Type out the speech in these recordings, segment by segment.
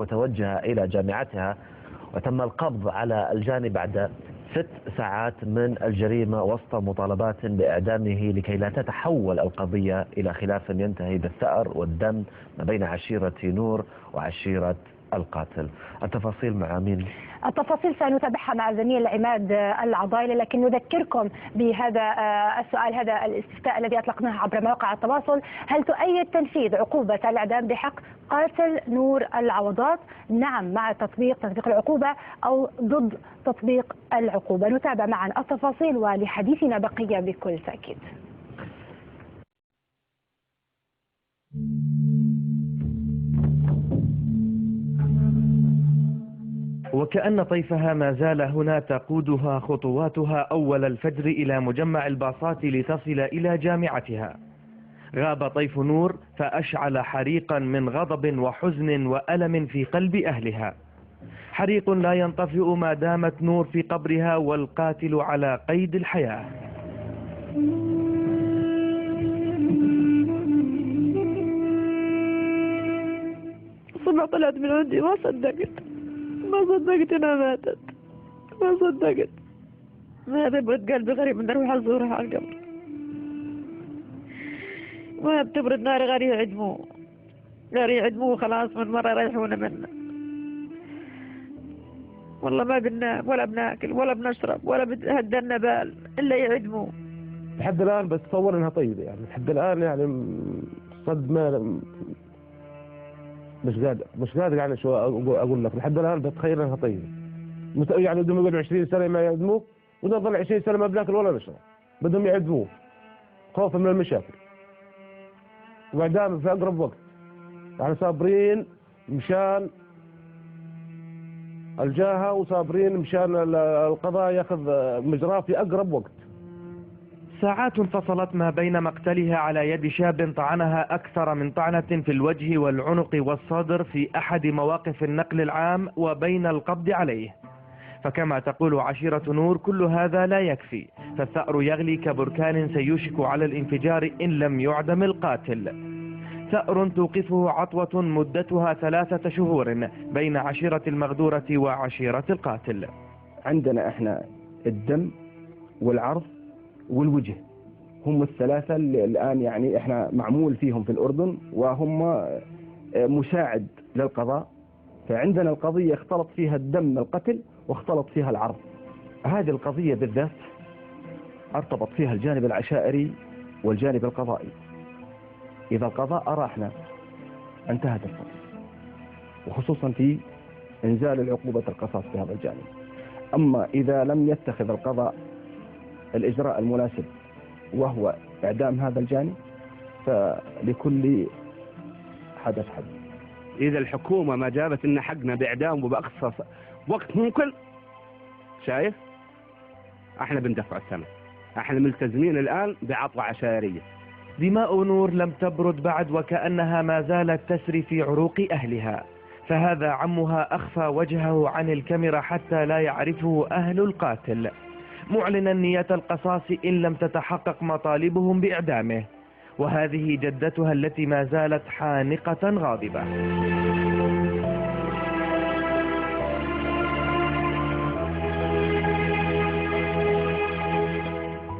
متوجهة إلى جامعتها، وتم القبض على الجاني بعد 6 ساعات من الجريمة وسط مطالبات بإعدامه لكي لا تتحول القضية إلى خلاف ينتهي بالثأر والدم ما بين عشيرة نور وعشيرة القاتل. التفاصيل مع مين؟ التفاصيل سنتابعها مع زميل عماد العضايلي، لكن نذكركم بهذا السؤال، هذا الاستفتاء الذي أطلقناه عبر مواقع التواصل: هل تؤيد تنفيذ عقوبة الإعدام بحق قاتل نور العوضات؟ نعم مع تطبيق العقوبة أو ضد تطبيق العقوبة؟ نتابع معا التفاصيل ولحديثنا بقية بكل تأكيد. وكأن طيفها ما زال هنا تقودها خطواتها أول الفجر إلى مجمع الباصات لتصل إلى جامعتها. غاب طيف نور فأشعل حريقا من غضب وحزن وألم في قلب أهلها، حريق لا ينطفئ ما دامت نور في قبرها والقاتل على قيد الحياة. الصبح طلعت من عندي ما صدقت انها ماتت، ما صدقت. ما تبرد قلبي غريب من اروح ازورها على القبر، ما بتبرد ناري غير يعدموه خلاص من مرة يريحونا منه. والله ما بننام ولا بناكل ولا بنشرب ولا بهدلنا بال الا يعدموه. لحد الان بتصور انها طيبة، يعني لحد الان يعني صدمة، مش قادر يعني شو اقول لك. لحد الان بتخيل انها طيبه، يعني بدهم يقعدوا 20 سنه ما يعدموه، بدنا نضل 20 سنه ما بناكل ولا نشرب، بدهم يعدموه خوفا من المشاكل واعدام في اقرب وقت. يعني صابرين مشان الجاهه وصابرين مشان القضاء ياخذ مجراه في اقرب وقت. ساعات فصلت ما بين مقتلها على يد شاب طعنها أكثر من طعنة في الوجه والعنق والصدر في أحد مواقف النقل العام وبين القبض عليه. فكما تقول عشيرة نور كل هذا لا يكفي، فالثأر يغلي كبركان سيوشك على الانفجار إن لم يعدم القاتل. ثأر توقفه عطوة مدتها 3 شهور بين عشيرة المغدورة وعشيرة القاتل. عندنا احنا الدم والعرض والوجه، هم الثلاثة اللي الآن يعني احنا معمول فيهم في الأردن، وهم مساعد للقضاء. فعندنا القضية اختلط فيها الدم القتل واختلط فيها العرض. هذه القضية بالذات ارتبط فيها الجانب العشائري والجانب القضائي. إذا القضاء أراحنا انتهت القضية، وخصوصا في إنزال العقوبة القصاص في هذا الجانب. أما إذا لم يتخذ القضاء الإجراء المناسب وهو إعدام هذا الجاني، فلكل حدث حد. إذا الحكومة ما جابت إن حقنا بإعدام وبأقصى وقت ممكن، شايف احنا بندفع الثمن. احنا ملتزمين الآن بعطوة عشائرية. دماء نور لم تبرد بعد، وكأنها ما زالت تسري في عروق أهلها. فهذا عمها أخفى وجهه عن الكاميرا حتى لا يعرفه أهل القاتل، معلنا نية القصاص إن لم تتحقق مطالبهم بإعدامه. وهذه جدتها التي ما زالت حانقة غاضبة.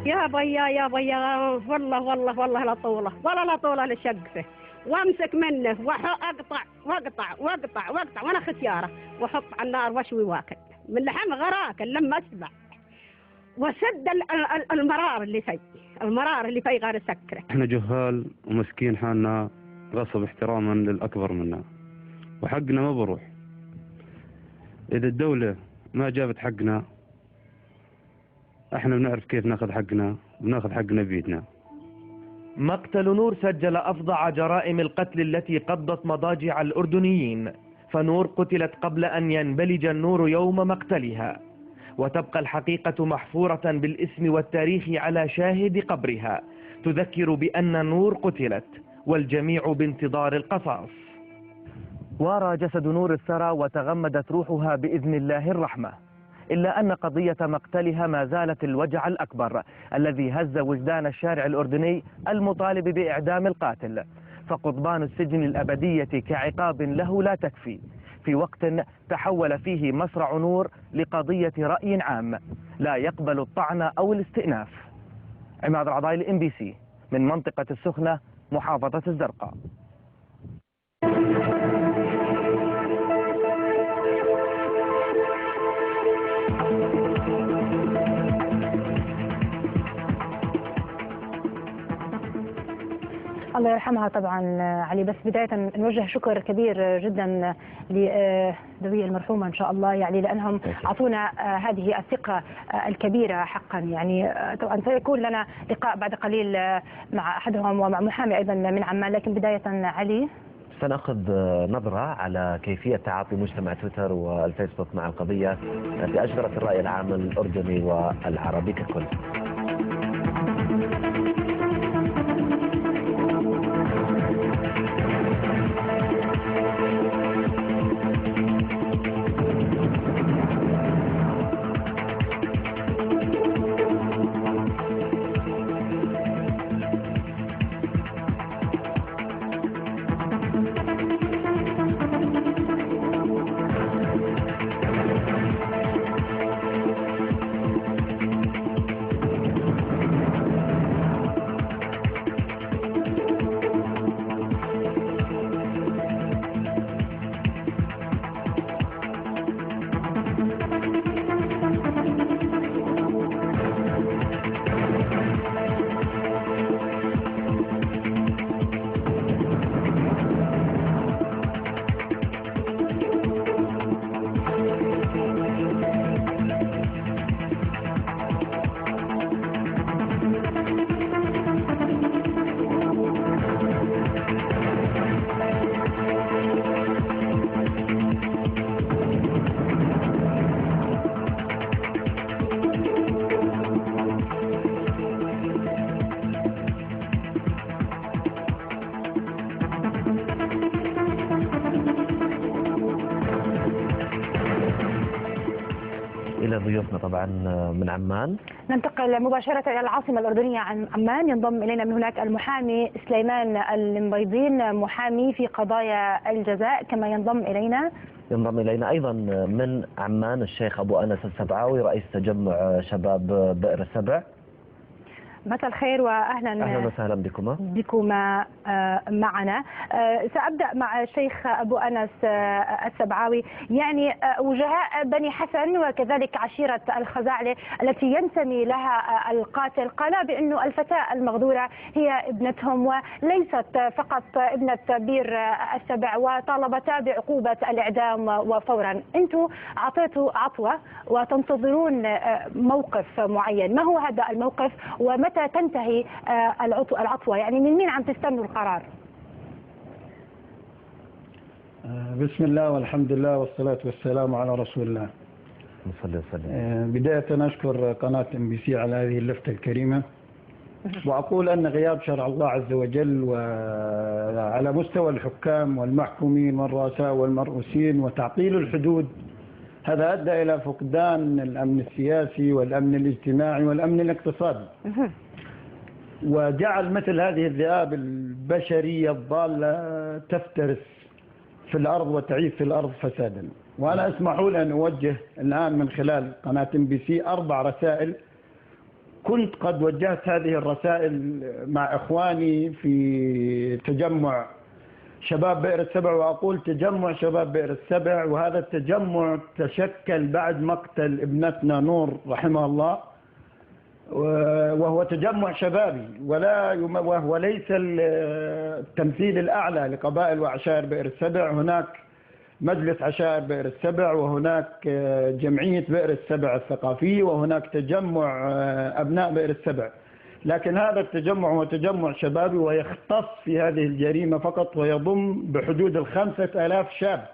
يا بيا والله لا طوله ولا لا طوله للشقفه، وامسك منه واقطع وانا ختياره واحط على النار واشوي واكل من لحم غراكل لما اسبع، وسد المرار اللي في غير سكره. احنا جهال ومسكين حالنا، غصب احتراما للأكبر منا، وحقنا ما بروح. إذا الدولة ما جابت حقنا احنا بنعرف كيف ناخذ حقنا، بناخذ حقنا بيدنا. مقتل نور سجل أفظع جرائم القتل التي قضت مضاجع الأردنيين، فنور قتلت قبل أن ينبلج النور يوم مقتلها، وتبقى الحقيقة محفورة بالاسم والتاريخ على شاهد قبرها، تذكر بأن نور قتلت والجميع بانتظار القصاص. وارى جسد نور الثرى وتغمدت روحها بإذن الله الرحمة، إلا أن قضية مقتلها ما زالت الوجع الأكبر الذي هز وجدان الشارع الأردني المطالب بإعدام القاتل. فقضبان السجن الأبدية كعقاب له لا تكفي، في وقت تحول فيه مصرع نور لقضية رأي عام لا يقبل الطعن أو الاستئناف. عماد العضايلي MBC من منطقة السخنة محافظة الزرقاء. الله يرحمها طبعا علي. بس بداية نوجه شكر كبير جدا لذوي المرحومة إن شاء الله، يعني لأنهم أعطونا هذه الثقة الكبيرة حقا. يعني طبعا سيكون لنا لقاء بعد قليل مع أحدهم ومع محامي أيضا من عمان، لكن بداية علي سنأخذ نظرة على كيفية تعاطي مجتمع تويتر والفيسبوك مع القضية التي أشغلت الرأي العام الأردني والعربي ككل. إلى ضيوفنا طبعا من عمان. ننتقل مباشرة إلى العاصمة الأردنية عمان. ينضم إلينا من هناك المحامي سليمان المبيضين، محامي في قضايا الجزاء. كما ينضم إلينا أيضا من عمان الشيخ أبو أنس السبعاوي، رئيس تجمع شباب بئر السبع. مساء الخير واهلا وسهلا بكما معنا. سأبدأ مع الشيخ أبو أنس السبعاوي. يعني وجهاء بني حسن وكذلك عشيرة الخزاعلة التي ينتمي لها القاتل قال بأنه الفتاة المغدورة هي ابنتهم وليست فقط ابنة بئر السبع، وطالبتا بعقوبة الإعدام وفورا. أنتم أعطيتوا عطوة وتنتظرون موقف معين، ما هو هذا الموقف ومتى تنتهي العطوة؟ يعني من مين عم تستنوا القرار؟ بسم الله والحمد لله والصلاة والسلام على رسول الله. بداية أشكر قناة MBC على هذه اللفتة الكريمة، وأقول أن غياب شرع الله عز وجل وعلى مستوى الحكام والمحكومين والرؤساء والمرؤوسين وتعطيل الحدود هذا أدى إلى فقدان الأمن السياسي والأمن الاجتماعي والأمن الاقتصادي، وجعل مثل هذه الذئاب البشرية الضالة تفترس في الأرض وتعيث في الأرض فسادا. وأنا اسمحوا لي أن أوجه الآن من خلال قناة MBC 4 رسائل. كنت قد وجهت هذه الرسائل مع إخواني في تجمع شباب بئر السبع، وأقول تجمع شباب بئر السبع، وهذا التجمع تشكل بعد مقتل ابنتنا نور رحمه الله، وهو تجمع شبابي وهو ليس التمثيل الأعلى لقبائل وعشائر بئر السبع. هناك مجلس عشائر بئر السبع، وهناك جمعية بئر السبع الثقافية، وهناك تجمع أبناء بئر السبع. لكن هذا التجمع هو تجمع شبابي ويختص في هذه الجريمة فقط، ويضم بحدود 5000 شاب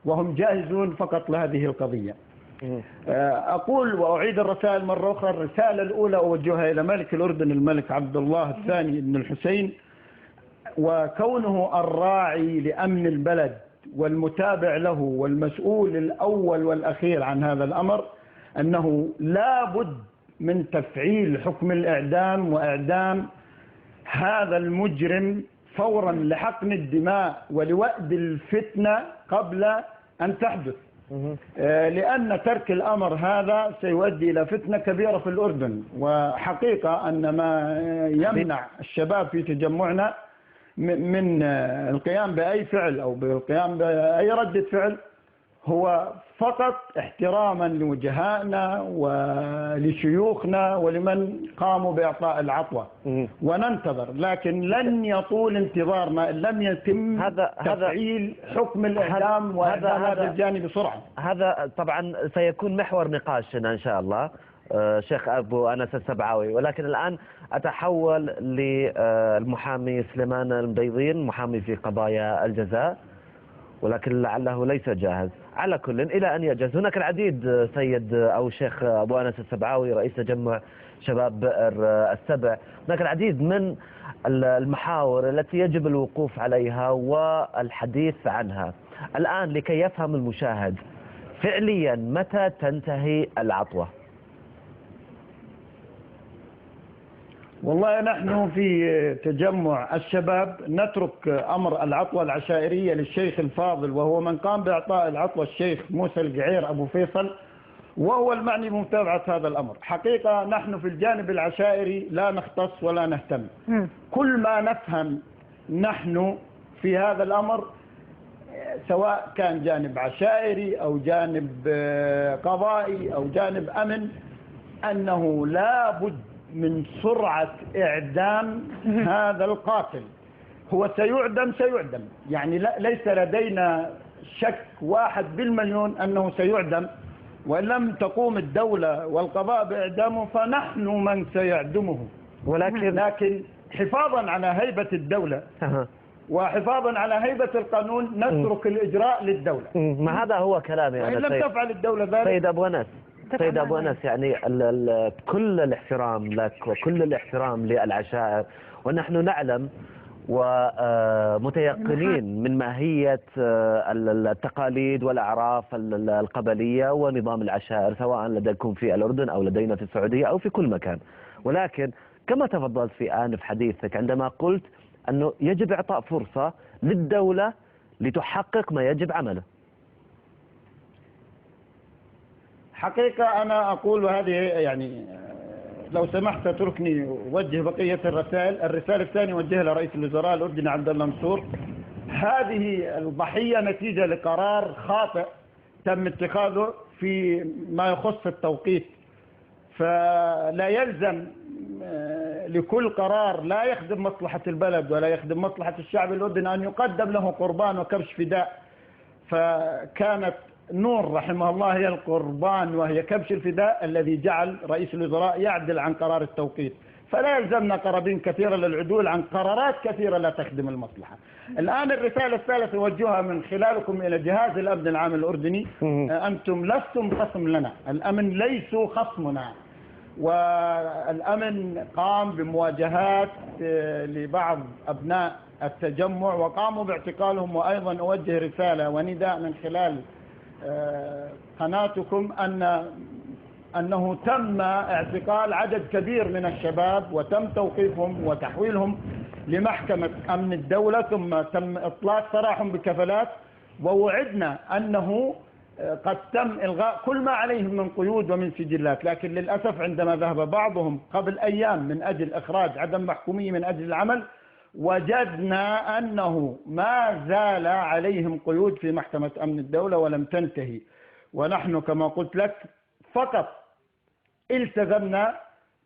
وهم جاهزون فقط لهذه القضية. أقول وأعيد الرسائل مرة أخرى. الرسالة الأولى أوجهها إلى ملك الأردن الملك عبد الله الثاني بن الحسين، وكونه الراعي لأمن البلد والمتابع له والمسؤول الأول والأخير عن هذا الأمر، أنه لا بد من تفعيل حكم الإعدام وإعدام هذا المجرم فورا لحقن الدماء ولوأد الفتنة قبل أن تحدث، لأن ترك الأمر هذا سيؤدي إلى فتنة كبيرة في الأردن. وحقيقة أن ما يمنع الشباب في تجمعنا من القيام بأي فعل أو بالقيام بأي ردة فعل هو فقط احتراما لوجهائنا ولشيوخنا ولمن قاموا بإعطاء العطوة، وننتظر، لكن لن يطول انتظارنا إن لم يتم تفعيل حكم الإعدام وإعدام هذا الجاني بسرعة. هذا طبعا سيكون محور نقاشنا إن شاء الله شيخ أبو أنس السبعاوي، ولكن الآن أتحول للمحامي سليمان المبيضين، محامي في قضايا الجزاء، ولكن لعله ليس جاهز. على كل إلى أن يجهز. هناك العديد سيد أو شيخ أبو أنس السبعاوي رئيس تجمع شباب بئر السبع، هناك العديد من المحاور التي يجب الوقوف عليها والحديث عنها. الآن لكي يفهم المشاهد فعليا متى تنتهي العطوة؟ والله نحن في تجمع الشباب نترك أمر العطوة العشائرية للشيخ الفاضل، وهو من قام بإعطاء العطوة الشيخ موسى القعير أبو فيصل، وهو المعني بمتابعة هذا الأمر. حقيقة نحن في الجانب العشائري لا نختص ولا نهتم. كل ما نفهم نحن في هذا الأمر سواء كان جانب عشائري أو جانب قضائي أو جانب أمن أنه لا بد من سرعة إعدام هذا القاتل. هو سيعدم يعني ليس لدينا شك 1% أنه سيعدم، وإن لم تقوم الدولة والقضاء بإعدامه فنحن من سيعدمه. لكن حفاظا على هيبة الدولة وحفاظا على هيبة القانون نترك الإجراء للدولة. ما هذا هو كلامي أنا. وإن لم تفعل الدولة ذلك. سيد أبو أنس يعني كل الاحترام لك وكل الاحترام للعشائر، ونحن نعلم ومتيقنين من ماهية التقاليد والأعراف القبلية ونظام العشائر سواء لديكم في الأردن أو لدينا في السعودية أو في كل مكان. ولكن كما تفضلت في آنف حديثك عندما قلت أنه يجب إعطاء فرصة للدولة لتحقق ما يجب عمله. حقيقة أنا أقول، وهذه يعني لو سمحت تركني وجه بقية الرسائل. الرسالة الثانية وجهها لرئيس الوزراء الأردني عبد الله منصور. هذه الضحية نتيجة لقرار خاطئ تم اتخاذه في ما يخص التوقيت، فلا يلزم لكل قرار لا يخدم مصلحة البلد ولا يخدم مصلحة الشعب الأردني أن يقدم له قربان وكبش فداء. فكانت نور رحمه الله هي القربان وهي كبش الفداء الذي جعل رئيس الوزراء يعدل عن قرار التوقيت. فلا يلزمنا قرابين كثيرة للعدول عن قرارات كثيرة لا تخدم المصلحة. الآن الرسالة الثالثة أوجهها من خلالكم إلى جهاز الأمن العام الأردني. أنتم لستم خصم لنا، الأمن ليسوا خصمنا، والأمن قام بمواجهات لبعض أبناء التجمع وقاموا باعتقالهم. وأيضا أوجه رسالة ونداء من خلال قناتكم أنه تم اعتقال عدد كبير من الشباب وتم توقيفهم وتحويلهم لمحكمة أمن الدولة، ثم تم إطلاق سراحهم بكفالات، ووعدنا أنه قد تم إلغاء كل ما عليهم من قيود ومن سجلات. لكن للأسف عندما ذهب بعضهم قبل أيام من أجل إخراج عدم محكومية من أجل العمل وجدنا أنه ما زال عليهم قيود في محكمة أمن الدولة ولم تنتهي. ونحن كما قلت لك فقط التزمنا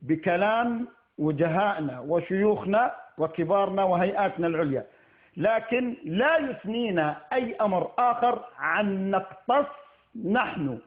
بكلام وجهائنا وشيوخنا وكبارنا وهيئاتنا العليا، لكن لا يثنينا أي أمر آخر عن نقتص نحن